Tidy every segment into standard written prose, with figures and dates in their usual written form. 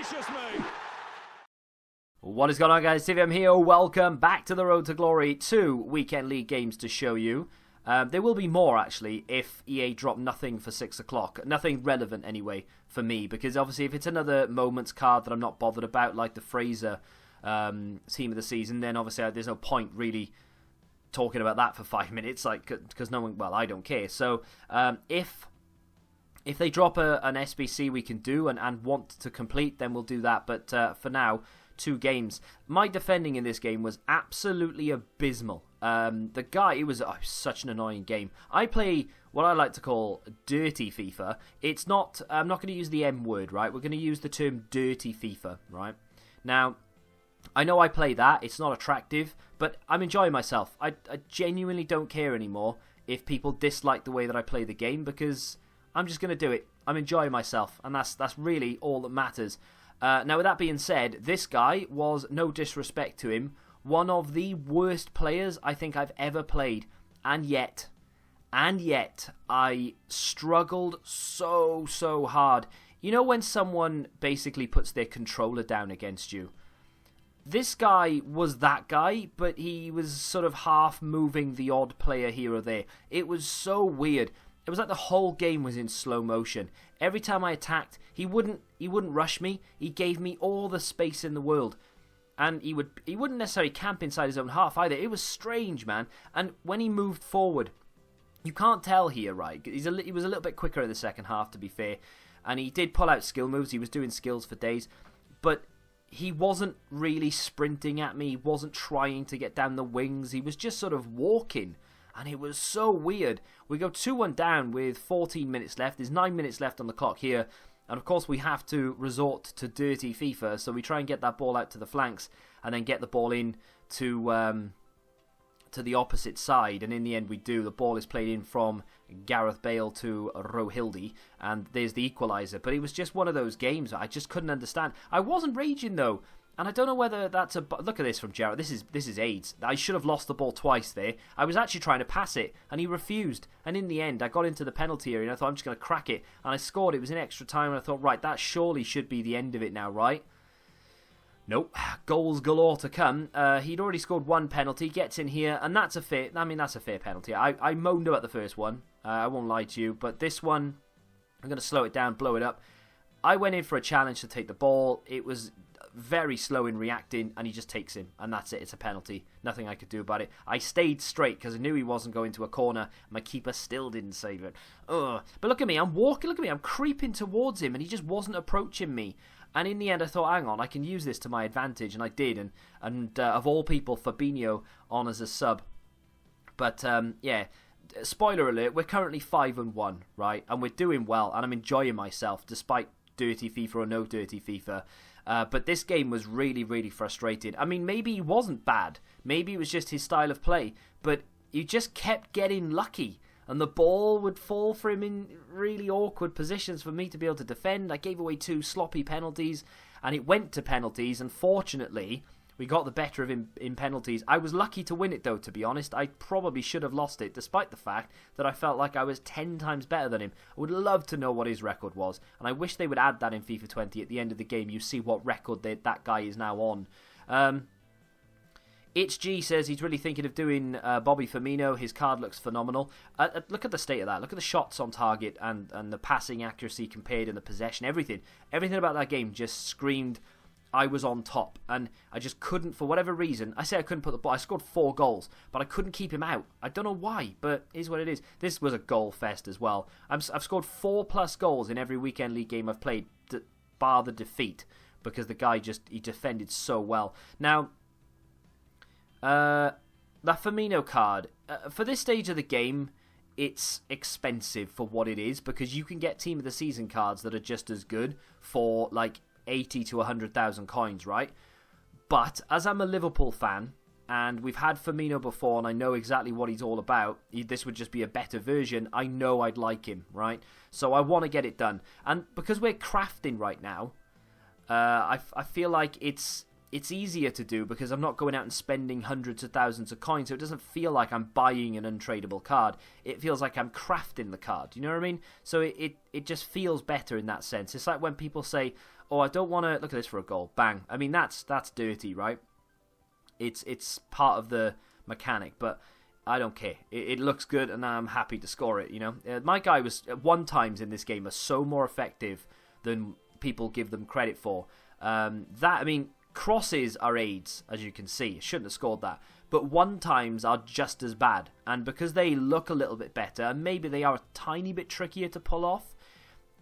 gracious me! What is going on, guys? TVM here. Welcome back to the Road to Glory. 2 Weekend League games to show you. There will be more, actually, if EA drop nothing for 6 o'clock. Nothing relevant, anyway, for me. Because, obviously, if it's another Moments card that I'm not bothered about, like the Fraser team of the season, then, obviously, there's no point, really, talking about that for 5 minutes. Like, because no one... Well, I don't care. So, if they drop an SBC we can do and want to complete, then we'll do that. But for now... 2 games. My defending in this game was absolutely abysmal. The guy, it was such an annoying game. I play what I like to call dirty FIFA. It's not, I'm not going to use the M word, right? We're going to use the term dirty FIFA, right? Now, I know I play that. It's not attractive, but I'm enjoying myself. I genuinely don't care anymore if people dislike the way that I play the game because I'm just going to do it. I'm enjoying myself, and that's really all that matters. Now, with that being said, this guy was, no disrespect to him, one of the worst players I think I've ever played. And yet, I struggled so hard. You know when someone basically puts their controller down against you? This guy was that guy, but he was sort of half moving the odd player here or there. It was so weird. It was like the whole game was in slow motion. Every time I attacked, he wouldn't rush me. He gave me all the space in the world. And he wouldn't necessarily camp inside his own half either. It was strange, man. And when he moved forward, you can't tell here, right? He was a little bit quicker in the second half, to be fair. And he did pull out skill moves. He was doing skills for days. But he wasn't really sprinting at me. He wasn't trying to get down the wings. He was just sort of walking. And it was so weird. We go 2-1 down with 14 minutes left. There's 9 minutes left on the clock here. And of course we have to resort to dirty FIFA. So we try and get that ball out to the flanks. And then get the ball in to the opposite side. And in the end we do. The ball is played in from Gareth Bale to Rohilde. And there's the equaliser. But it was just one of those games I just couldn't understand. I wasn't raging though. And I don't know whether that's a... Look at this from Jarrett. This is AIDS. I should have lost the ball twice there. I was actually trying to pass it, and he refused. And in the end, I got into the penalty area, and I thought, I'm just going to crack it. And I scored. It was in extra time, and I thought, right, that surely should be the end of it now, right? Nope. Goals galore to come. He'd already scored 1 penalty, gets in here, and that's a fair... I mean, that's a fair penalty. I moaned about the first one. I won't lie to you. But this one, I'm going to slow it down, blow it up. I went in for a challenge to take the ball. It was... very slow in reacting, and he just takes him, and that's it. It's a penalty. Nothing I could do about it. I stayed straight because I knew he wasn't going to a corner. My keeper still didn't save it. Ugh. But look at me. I'm walking. Look at me. I'm creeping towards him, and he just wasn't approaching me. And in the end, I thought, hang on, I can use this to my advantage, and I did. And of all people, Fabinho on as a sub. But yeah. Spoiler alert: we're currently 5-1, right? And we're doing well, and I'm enjoying myself despite dirty FIFA or no dirty FIFA. But this game was really frustrating. I mean, maybe he wasn't bad. Maybe it was just his style of play. But you just kept getting lucky. And the ball would fall for him in really awkward positions for me to be able to defend. I gave away 2 sloppy penalties. And it went to penalties. And fortunately, we got the better of him in penalties. I was lucky to win it, though, to be honest. I probably should have lost it, despite the fact that I felt like I was 10 times better than him. I would love to know what his record was, and I wish they would add that in FIFA 20 at the end of the game. You see what record that guy is now on. It's G says he's really thinking of doing Bobby Firmino. His card looks phenomenal. Look at the state of that. Look at the shots on target and the passing accuracy compared and the possession. Everything about that game just screamed... I was on top, and I just couldn't, for whatever reason. I say I couldn't put the ball. I scored 4 goals, but I couldn't keep him out. I don't know why, but it is what it is. This was a goal fest as well. I've scored 4+ goals in every weekend league game I've played, bar the defeat, because the guy he defended so well. Now, that Firmino card, for this stage of the game, it's expensive for what it is, because you can get Team of the Season cards that are just as good for, like, 80 to 100,000 coins, right? But as I'm a Liverpool fan, and we've had Firmino before, and I know exactly what he's all about, this would just be a better version, I know I'd like him, right? So I want to get it done. And because we're crafting right now, I feel like it's it's easier to do because I'm not going out and spending hundreds of thousands of coins, so it doesn't feel like I'm buying an untradeable card. It feels like I'm crafting the card, you know what I mean? So it just feels better in that sense. It's like when people say, oh, I don't want to, look at this for a goal, bang. I mean, that's dirty, right? It's part of the mechanic, but I don't care. It looks good, and I'm happy to score it, you know? My guy was, at one times in this game, are so more effective than people give them credit for. Crosses are aids, as you can see. Shouldn't have scored that. But one times are just as bad. And because they look a little bit better, and maybe they are a tiny bit trickier to pull off,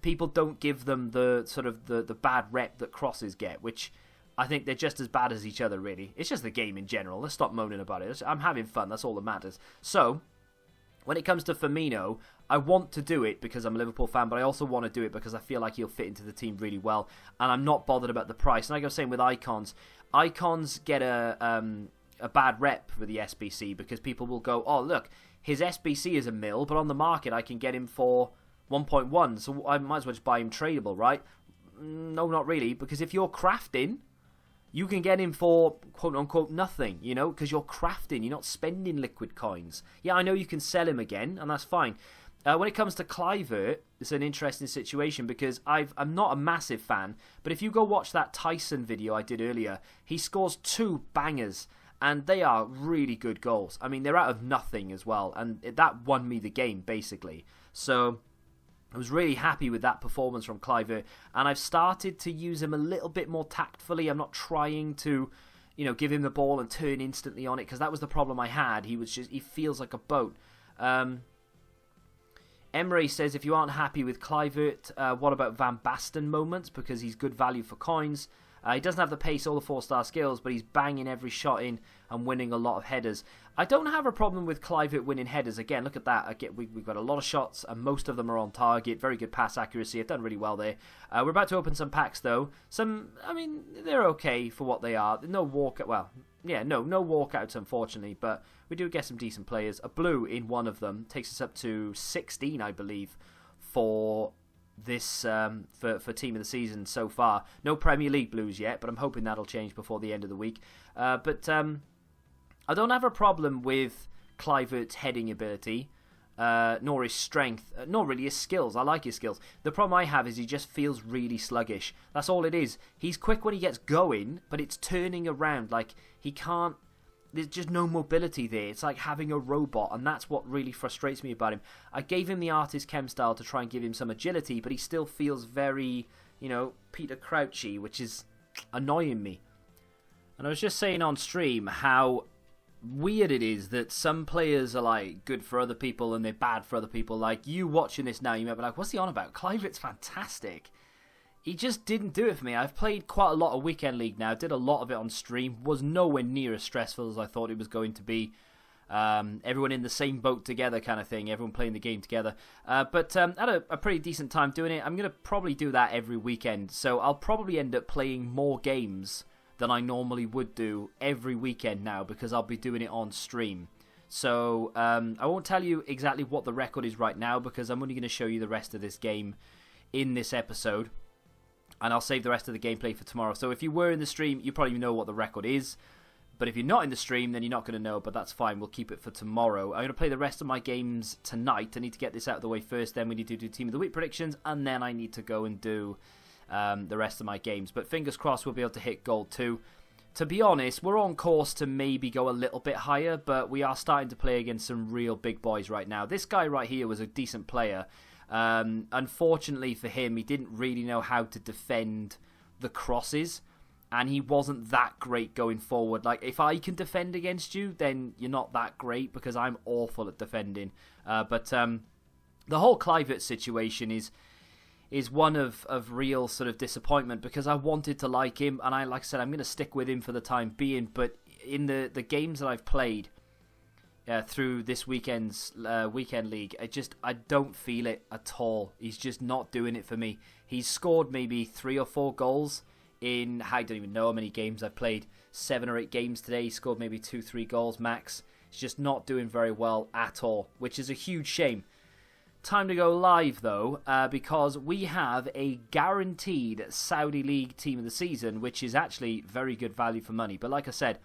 people don't give them the sort of the bad rep that crosses get, which I think they're just as bad as each other, really. It's just the game in general. Let's stop moaning about it. I'm having fun. That's all that matters. So, when it comes to Firmino, I want to do it because I'm a Liverpool fan, but I also want to do it because I feel like he'll fit into the team really well, and I'm not bothered about the price. And like I was saying with icons get a bad rep for the SBC because people will go, oh, look, his SBC is £1 million, but on the market I can get him for 1.1, so I might as well just buy him tradable, right? No, not really, because if you're crafting, you can get him for, quote-unquote, nothing, you know, because you're crafting, you're not spending liquid coins. Yeah, I know you can sell him again, and that's fine. When it comes to Kluivert, it's an interesting situation because I'm not a massive fan, but if you go watch that Tyson video I did earlier, he scores 2 bangers, and they are really good goals. I mean, they're out of nothing as well, and that won me the game, basically. So I was really happy with that performance from Kluivert, and I've started to use him a little bit more tactfully. I'm not trying to, you know, give him the ball and turn instantly on it, because that was the problem I had. He feels like a boat. Emery says, if you aren't happy with Kluivert, what about Van Basten moments? Because he's good value for coins. He doesn't have the pace or the 4-star skills, but he's banging every shot in and winning a lot of headers. I don't have a problem with Kluivert winning headers. Again, look at that. We've got a lot of shots, and most of them are on target. Very good pass accuracy. I've done really well there. We're about to open some packs, though. They're okay for what they are. No walkouts, unfortunately, but we do get some decent players. A blue in one of them takes us up to 16, I believe, for this for team of the season so far. No Premier League blues yet, but I'm hoping that'll change before the end of the week. But I don't have a problem with Kluivert's heading ability, nor his strength, nor really his skills. I like his skills. The problem I have is he just feels really sluggish. That's all it is. He's quick when he gets going, but it's turning around. Like, he can't... There's just no mobility there. It's like having a robot, and that's what really frustrates me about him. I gave him the artist chem style to try and give him some agility, but he still feels very, Peter Crouchy, which is annoying me. And I was just saying on stream how weird it is that some players are like good for other people and they're bad for other people. Like, you watching this now, you might be like, what's he on about? Kluivert's fantastic. He just didn't do it for me. I've played quite a lot of Weekend League now. Did a lot of it on stream. Was nowhere near as stressful as I thought it was going to be. Everyone in the same boat together kind of thing. Everyone playing the game together. But had a pretty decent time doing it. I'm going to probably do that every weekend. So I'll probably end up playing more games than I normally would do every weekend now, because I'll be doing it on stream. So I won't tell you exactly what the record is right now, because I'm only going to show you the rest of this game in this episode. And I'll save the rest of the gameplay for tomorrow. So if you were in the stream, you probably know what the record is. But if you're not in the stream, then you're not going to know. But that's fine. We'll keep it for tomorrow. I'm going to play the rest of my games tonight. I need to get this out of the way first. Then we need to do Team of the Week predictions. And then I need to go and do the rest of my games. But fingers crossed we'll be able to hit gold too. To be honest, we're on course to maybe go a little bit higher. But we are starting to play against some real big boys right now. This guy right here was a decent player. Unfortunately for him, he didn't really know how to defend the crosses, and he wasn't that great going forward. Like, if I can defend against you, then you're not that great, because I'm awful at defending. But the whole Kluivert situation is one of real sort of disappointment, because I wanted to like him, and like I said, I'm going to stick with him for the time being. But in the games that I've played through this weekend's Weekend League, I don't feel it at all. He's just not doing it for me. He's scored maybe 3 or 4 goals in, I don't even know how many games I've played, 7 or 8 games today. He scored maybe 2-3 goals max. He's just not doing very well at all, which is a huge shame, Time to go live, though, because we have a guaranteed Saudi League Team of the Season, which is actually very good value for money. But like I said,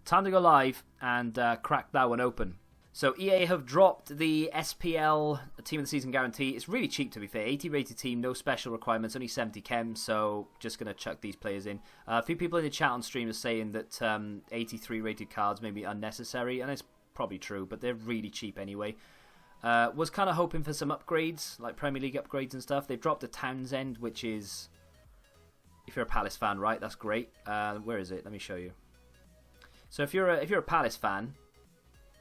time to go live and crack that one open. So EA have dropped the SPL Team of the Season guarantee. It's really cheap, to be fair. 80 rated team, no special requirements, only 70 chem, so just going to chuck these players in. A few people in the chat on stream are saying that 83 rated cards may be unnecessary, and it's probably true, but they're really cheap anyway. Was kind of hoping for some upgrades, like Premier League upgrades and stuff. They've dropped a Townsend, which is, if you're a Palace fan, right, that's great. Where is it? Let me show you. So if you're a Palace fan,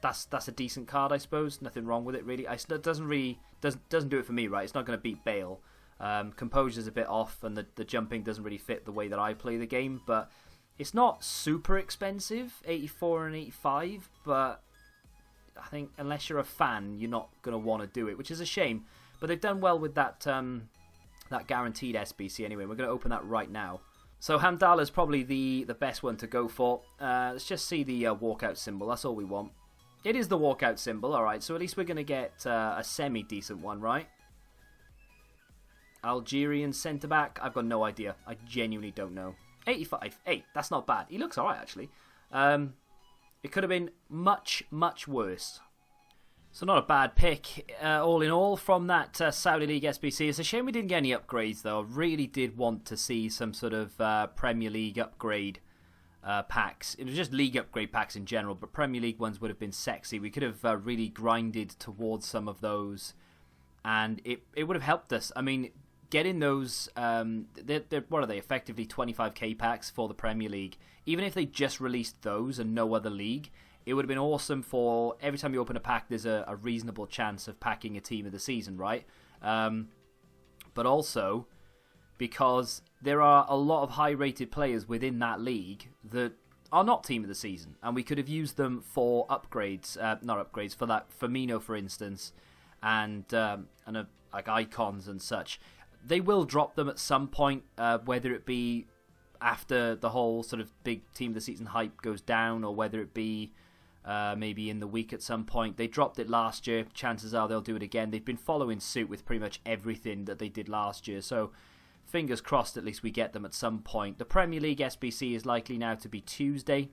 that's a decent card, I suppose. Nothing wrong with it, really. It doesn't do it for me, right? It's not going to beat Bale. Composure's a bit off, and the jumping doesn't really fit the way that I play the game. But it's not super expensive, 84 and 85, but I think unless you're a fan, you're not going to want to do it, which is a shame. But they've done well with that that guaranteed SBC anyway. We're going to open that right now. So Hamdallah is probably the best one to go for. Let's just see the walkout symbol. That's all we want. It is the walkout symbol, alright. So at least we're going to get a semi-decent one, right? Algerian centre-back. I've got no idea. I genuinely don't know. 85. Hey, that's not bad. He looks alright, actually. It could have been much, much worse. So not a bad pick, all in all, from that Saudi League SBC. It's a shame we didn't get any upgrades, though. I really did want to see some sort of Premier League upgrade packs. It was just league upgrade packs in general, but Premier League ones would have been sexy. We could have really grinded towards some of those, and it would have helped us. I mean, getting those, they're what are they, effectively 25k packs for the Premier League. Even if they just released those and no other league, it would have been awesome for every time you open a pack, there's a reasonable chance of packing a team of the season, right? But also, because there are a lot of high-rated players within that league that are not team of the season, and we could have used them for upgrades, not upgrades, for that Firmino, for instance, and like icons and such. They will drop them at some point, whether it be after the whole sort of big team of the season hype goes down, or whether it be maybe in the week at some point. They dropped it last year. Chances are they'll do it again. They've been following suit with pretty much everything that they did last year, so fingers crossed at least we get them at some point. The Premier League SBC is likely now to be Tuesday,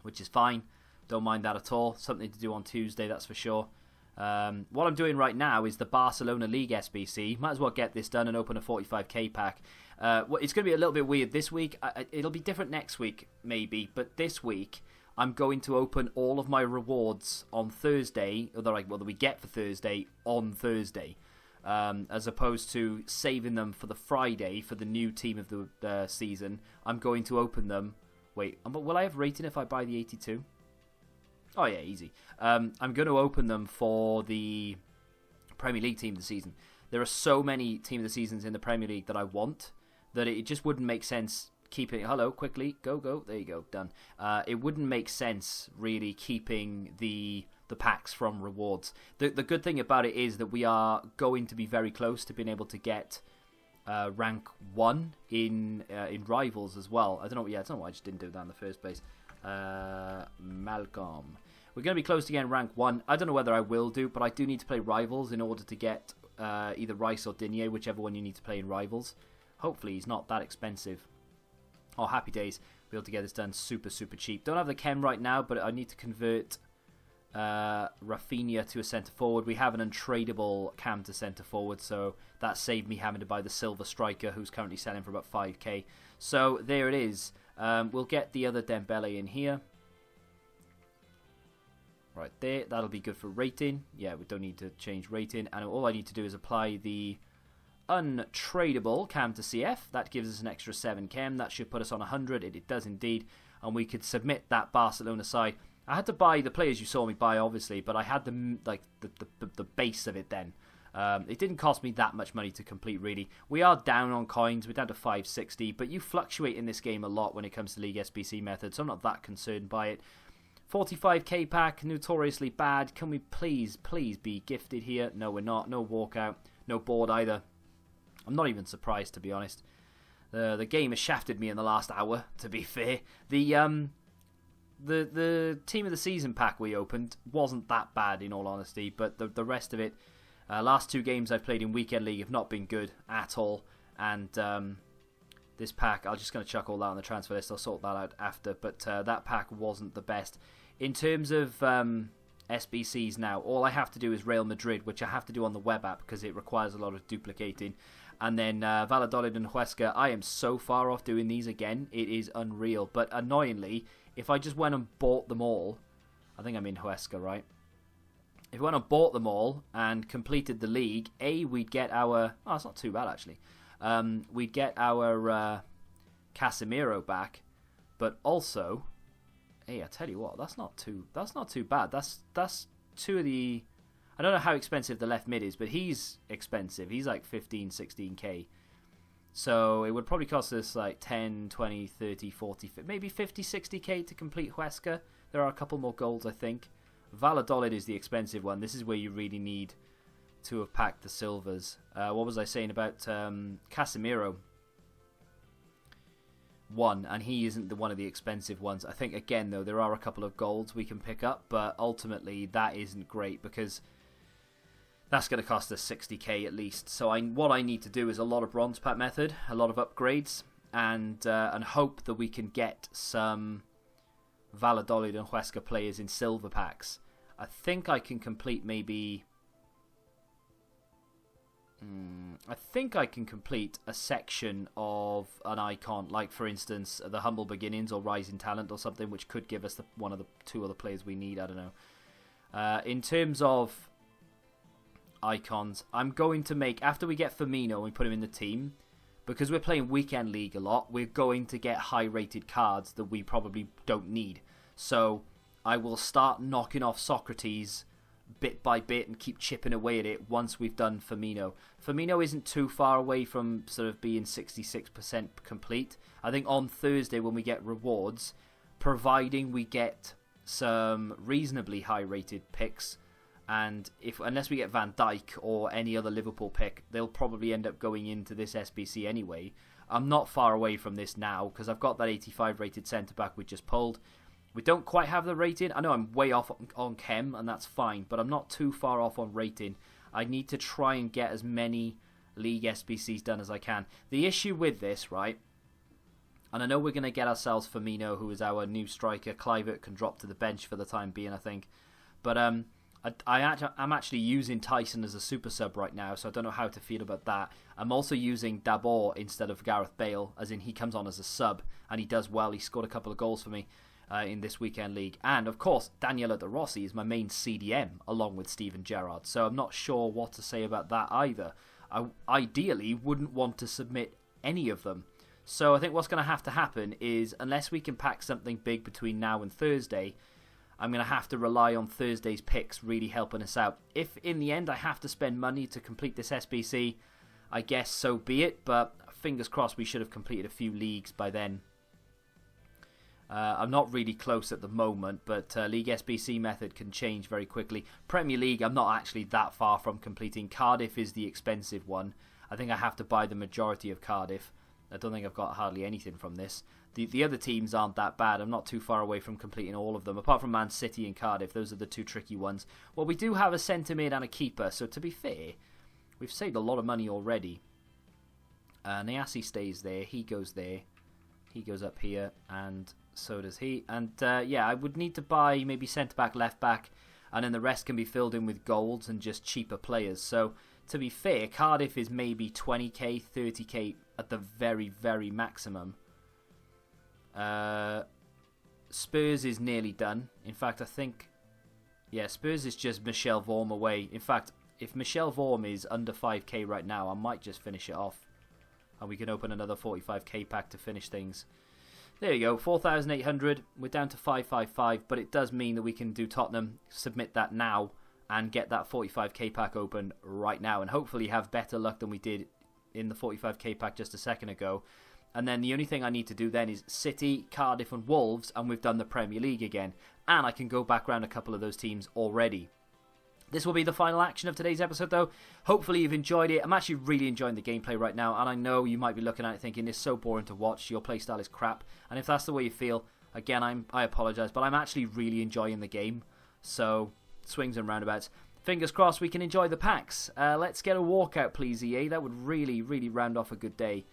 which is fine. Don't mind that at all. Something to do on Tuesday, that's for sure. What I'm doing right now is the Barcelona League SBC. Might as well get this done and open a 45k pack. It's going to be a little bit weird this week. It'll be different next week, maybe. But this week, I'm going to open all of my rewards on Thursday, or that we get for Thursday, on Thursday. As opposed to saving them for the Friday for the new team of the season. I'm going to open them. Wait, will I have rating if I buy the 82? Oh yeah, easy. I'm going to open them for the Premier League team of the season. There are so many team of the seasons in the Premier League that I want that it just wouldn't make sense keeping... Hello, quickly. Go. There you go. Done. It wouldn't make sense, really, keeping the packs from rewards. The good thing about it is that we are going to be very close to being able to get rank 1 in Rivals as well. I don't know why I just didn't do that in the first place. Malcolm. We're going to be close to getting rank 1. I don't know whether I will do, but I do need to play Rivals in order to get either Rice or Digne, whichever one you need to play in Rivals. Hopefully he's not that expensive. Oh, happy days. Be able to get this done super, super cheap. Don't have the chem right now, but I need to convert Rafinha to a centre forward. We have an untradeable cam to centre forward, so that saved me having to buy the silver striker, who's currently selling for about 5k. So there it is. We'll get the other Dembele in here. Right there. That'll be good for rating. Yeah, we don't need to change rating. And all I need to do is apply the untradeable cam to CF. That gives us an extra 7 chem. That should put us on 100. It does indeed. And we could submit that Barcelona side. I had to buy the players you saw me buy, obviously, but I had the base of it then. It didn't cost me that much money to complete, really. We are down on coins. We're down to 560, but you fluctuate in this game a lot when it comes to League SBC method, so I'm not that concerned by it. 45k pack, notoriously bad. Can we please be gifted here? No, we're not. No walkout. No board either. I'm not even surprised, to be honest. The game has shafted me in the last hour, to be fair. The team of the season pack we opened wasn't that bad, in all honesty, but the rest of it Last 2 games I've played in Weekend League have not been good at all. And this pack, I'm just going to chuck all that on the transfer list. I'll sort that out after. But that pack wasn't the best. In terms of SBCs now, all I have to do is Real Madrid, which I have to do on the web app because it requires a lot of duplicating. And then Valladolid and Huesca, I am so far off doing these again. It is unreal. But annoyingly, if I just went and bought them all, I think I'm in Huesca, right? If we went and bought them all and completed the league, we'd get our... Oh, it's not too bad, actually. We'd get our Casemiro back. But also... Hey, I tell you what, that's not too bad. That's 2 of the... I don't know how expensive the left mid is, but he's expensive. He's like 15, 16k. So it would probably cost us like 10, 20, 30, 40, maybe 50, 60k to complete Huesca. There are a couple more goals, I think. Valladolid is the expensive one. This is where you really need to have packed the silvers. What was I saying about Casemiro? 1, and he isn't one of the expensive ones. I think, again, though, there are a couple of golds we can pick up, but ultimately that isn't great because that's going to cost us 60k at least. So what I need to do is a lot of bronze pack method, a lot of upgrades, and hope that we can get some Valladolid and Huesca players in silver packs. I think I can complete maybe... I think I can complete a section of an icon, like for instance the Humble Beginnings or Rising Talent or something, which could give us one of the 2 other players we need. I don't know. In terms of icons, I'm going to make, after we get Firmino and we put him in the team, because we're playing Weekend League a lot, we're going to get high rated cards that we probably don't need. So I will start knocking off Socrates bit by bit and keep chipping away at it once we've done Firmino. Firmino isn't too far away from sort of being 66% complete. I think on Thursday when we get rewards, providing we get some reasonably high rated picks, and unless we get Van Dijk or any other Liverpool pick, they'll probably end up going into this SBC anyway. I'm not far away from this now because I've got that 85 rated centre back we just pulled. We don't quite have the rating. I know I'm way off on chem, and that's fine, but I'm not too far off on rating. I need to try and get as many league SBCs done as I can. The issue with this, right, and I know we're going to get ourselves Firmino, who is our new striker. Kluivert can drop to the bench for the time being, I think. But I'm actually using Tyson as a super sub right now, so I don't know how to feel about that. I'm also using Dabor instead of Gareth Bale, as in he comes on as a sub, and he does well. He scored a couple of goals for me in this Weekend League. And, of course, Daniele De Rossi is my main CDM, along with Steven Gerrard. So I'm not sure what to say about that either. I ideally wouldn't want to submit any of them. So I think what's going to have to happen is, unless we can pack something big between now and Thursday, I'm going to have to rely on Thursday's picks really helping us out. If, in the end, I have to spend money to complete this SBC, I guess so be it. But fingers crossed we should have completed a few leagues by then. I'm not really close at the moment, but League SBC method can change very quickly. Premier League, I'm not actually that far from completing. Cardiff is the expensive one. I think I have to buy the majority of Cardiff. I don't think I've got hardly anything from this. The other teams aren't that bad. I'm not too far away from completing all of them. Apart from Man City and Cardiff, those are the 2 tricky ones. Well, we do have a centre mid and a keeper, so to be fair, we've saved a lot of money already. Niasse stays there. He goes there. He goes up here, and so does he. And yeah, I would need to buy maybe centre-back, left-back, and then the rest can be filled in with golds and just cheaper players. So, to be fair, Cardiff is maybe 20k, 30k at the very, very maximum. Spurs is nearly done. In fact, I think... Yeah, Spurs is just Michel Vorm away. In fact, if Michel Vorm is under 5k right now, I might just finish it off. And we can open another 45k pack to finish things. There you go, 4,800. We're down to 555, but it does mean that we can do Tottenham, submit that now, and get that 45k pack open right now, and hopefully have better luck than we did in the 45k pack just a second ago. And then the only thing I need to do then is City, Cardiff and Wolves, and we've done the Premier League again. And I can go back around a couple of those teams already. This will be the final action of today's episode, though. Hopefully you've enjoyed it. I'm actually really enjoying the gameplay right now, and I know you might be looking at it thinking it's so boring to watch, your playstyle is crap. And if that's the way you feel, again, I apologise, but I'm actually really enjoying the game. So, swings and roundabouts. fingers crossed we can enjoy the packs. Let's get a walkout, please, EA. That would really, really round off a good day.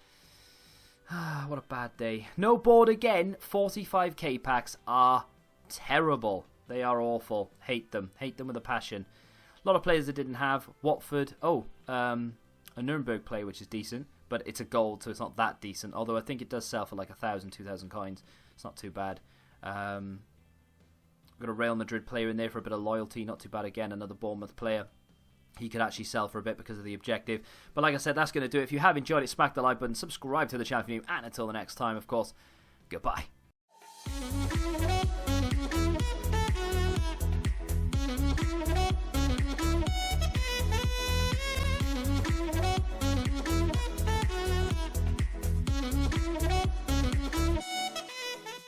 What a bad day. No board again. 45k packs are terrible. They are awful. Hate them. Hate them with a passion. A lot of players that didn't have. Watford. Oh, a Nuremberg player, which is decent. But it's a gold, so it's not that decent. Although I think it does sell for like 1,000, 2,000 coins. It's not too bad. Got a Real Madrid player in there for a bit of loyalty. Not too bad again. Another Bournemouth player. He could actually sell for a bit because of the objective. But like I said, that's going to do it. If you have enjoyed it, smack the like button. Subscribe to the channel if you're new. And until the next time, of course, goodbye.